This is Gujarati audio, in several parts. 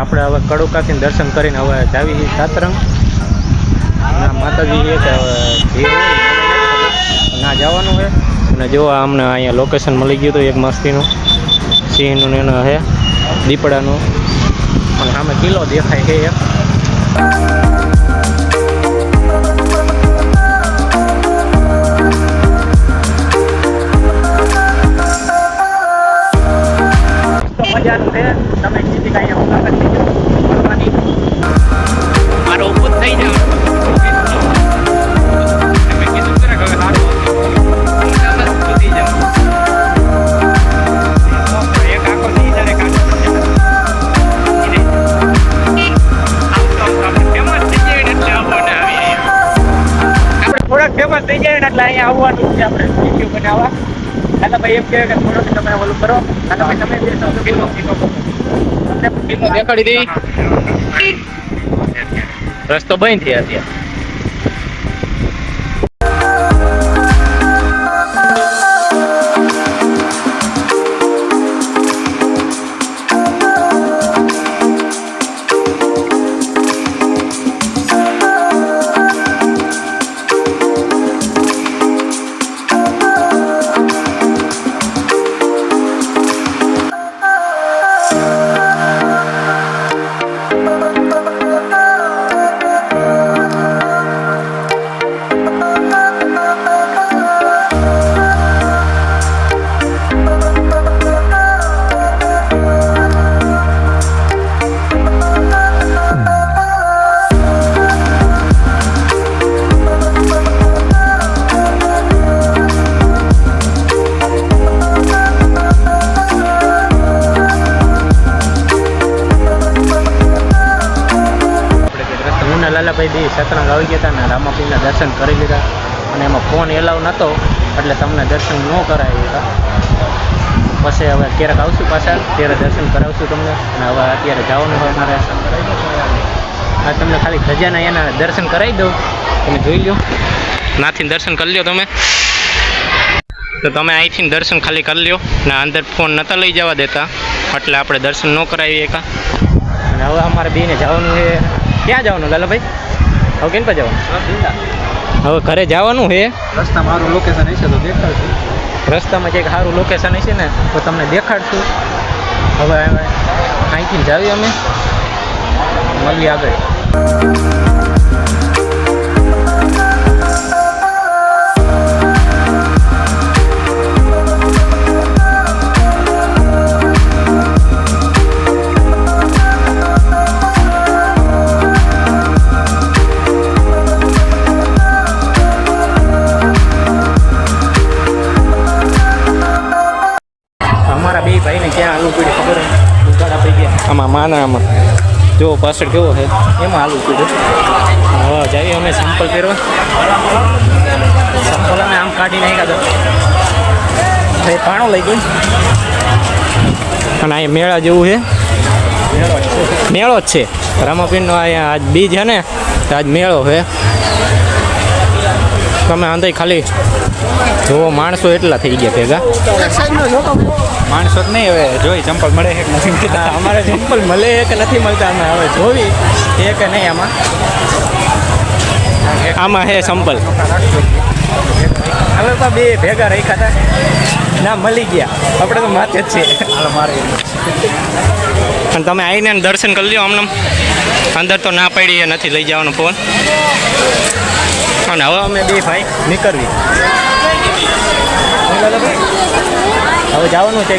આપણે હવે કડુકાથી દર્શન કરીને હવે જાવી સાતરંગ માતાજી કે હવે ના જવાનું છે. અને જો અમને અહીંયા લોકેશન મળી ગયું હતું એક મસ્તીનું સિંહનું એનું છે દીપડાનું અને સામે કિલ્લો દેખાય છે એક. મજાનું છે તમે કીધી કાંઈ મુલાકાત થઈ જાઓ ફરવાની મારો ઊભું થઈ જાવ તમે કીધું ખરા કે સારું સુધી જાવ એક આખો નહીં જાણે કાઢો ફેમસ થઈ જાય એટલે આવવાને આવી આપણે થોડાક ફેમસ થઈ જાય એટલે અહીંયા આવવાનું છે આપણે વિડીયો બનાવવા. એટલે ભાઈ એમ કહે કે થોડોક તમે ઓલું કરો અને ભાઈ તમે જે સૌથી કિલો દેખાડી દઈ રસ્તો બંધ થયા ત્યાં. લાલાભાઈ બી સતરંગ આવી ગયા હતા ને રામાપીરના દર્શન કરી લીધા અને એમાં ફોન એલાવ નહોતો એટલે તમને દર્શન ન કરાવી હતા. પછી હવે ક્યારેક આવશું પાછા ત્યારે દર્શન કરાવશું તમને. અને હવે અત્યારે જવાનું હોય મારે આ તમને ખાલી ધજાના એના દર્શન કરાવી દઉં તમે જોઈ લો નાથી દર્શન કરી લો તમે તો તમે અહીંથી દર્શન ખાલી કરી લો ને અંદર ફોન નહોતા લઈ જવા દેતા એટલે આપણે દર્શન ન કરાવીએ કા. અને હવે અમારે બેને જવાનું છે. ક્યાં જવાનું લાલાભાઈ? હવે કેમ પર જવાનું? હવે ઘરે જવાનું છે. રસ્તામાં સારું લોકેશન હશે તો દેખાડશું. રસ્તામાં કંઈક સારું લોકેશન હશે ને તો તમને દેખાડશું. હવે અહીંથી જાવી અમે મળીએ આગળ. ભાઈને ક્યાં આલુ પીડ્યું ખબર ઉગાડ આપી ગયા આમાં માનામાં જો પાછળ કેવો છે એમાં આલુ પીડ્યું. હવે જઈએ અમે સેમ્પલ પહેરવા. સેમ્પલ અમે આમ કાઢી નાખ્યા તો પાણો લઈ ગયો અને અહીંયા મેળા જેવું છે. મેળો જ છે રામાપીરનો. અહીંયા આજ બીજ છે ને તો આજ મેળો છે. તમે અંદર ખાલી જોવો માણસો એટલા થઈ ગયા ભેગા. માણસો જ નહીં હવે જોઈ ચંપલ મળે છે કે નથી. અમારે ચંપલ મળે કે નથી મળતા અમે હવે જોવી એ કે નહીં. આમાં છે ચંપલ. હવે તો બે ભેગા રાખ્યા હતા ના મળી ગયા આપણે તો માથે જ છે. મારે અને તમે આવીને દર્શન કરી લો આમને. અંદર તો ના પડી નથી લઈ જવાનો ફોન. અને હવે અમે બે ભાઈ નીકળવી. હવે જવાનું છે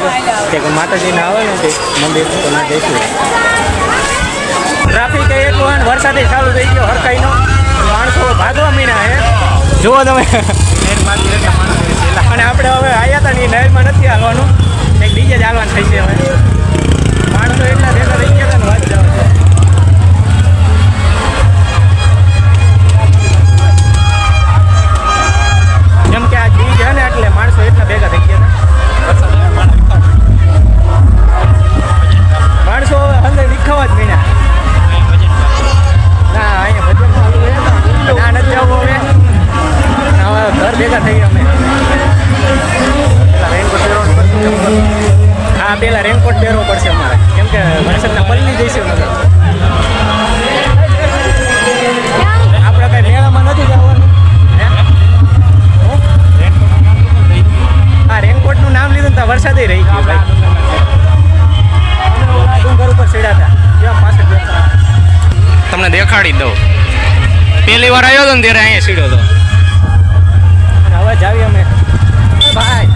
કે માતાજીને આવે ને તે મંદિર તો ના જઈશું. ટ્રાફિક એટલું વરસાદે ચાલુ થઈ ગયો હરકાઈનો. માણસો ભાગવા મીના હે જુઓ તમે. અને આપણે હવે આવ્યા હતા ને એ નહેરમાં નથી આવવાનું એક ડીજે જ આવવાનું થઈ છે. હવે માણસો એટલા ભેગા થઈ ગયા હતા ને વાત જાવ. જેમ કે આ બીજ છે ને એટલે માણસો એટલા ભેગા થઈ ગયા હતા. માણસો અંદર વિખાવા જ મીના ના અહીંયા ઉતાડી દઉં. પહેલી વાર આવ્યો હતો ને ત્યારે અહીંયા સીડ્યો હતો. અને હવે જાવી અમે ભાઈ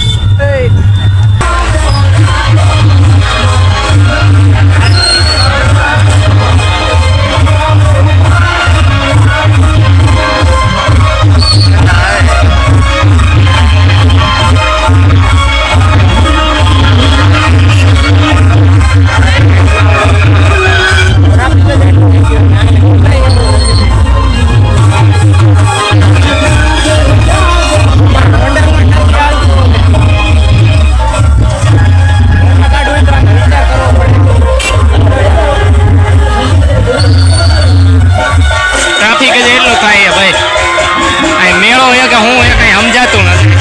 ટ્રાફિક જ એટલું થાય છે ભાઈ. અહીં મેળો છે કે હું એ કંઈ સમજાતું નથી.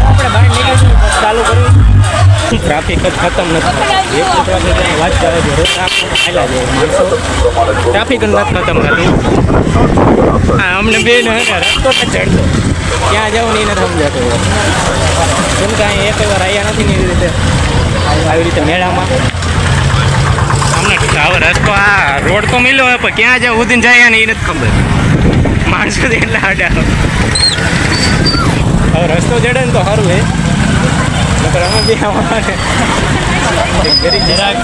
આપણે બહાર નીકળીશું ચાલુ કર્યું ટ્રાફિક જ ખતમ નથી. એક વાગે ત્યાં વાત કરે છે રોજ હાલ્યા જાય માણસો. ટ્રાફિક જ નથી ખતમ થતું. હા અમને બે ને રસ્તો જ ચડતો ક્યાં જવું ને એ નથી સમજાતું. કેમ કે અહીં એક વાર આવ્યા નથી ને એવી રીતે આવી રીતે મેળામાં. અમને હવે રસ્તો આ રોડ તો મિલ્યો હોય પણ ક્યાં જાય ઉધીને જાય ને એ નથી ખબર. માણસો તો એટલા આડા. હવે રસ્તો જડે ને તો સારું હે નકર અમે બી આવવાને ગરીબ જરાક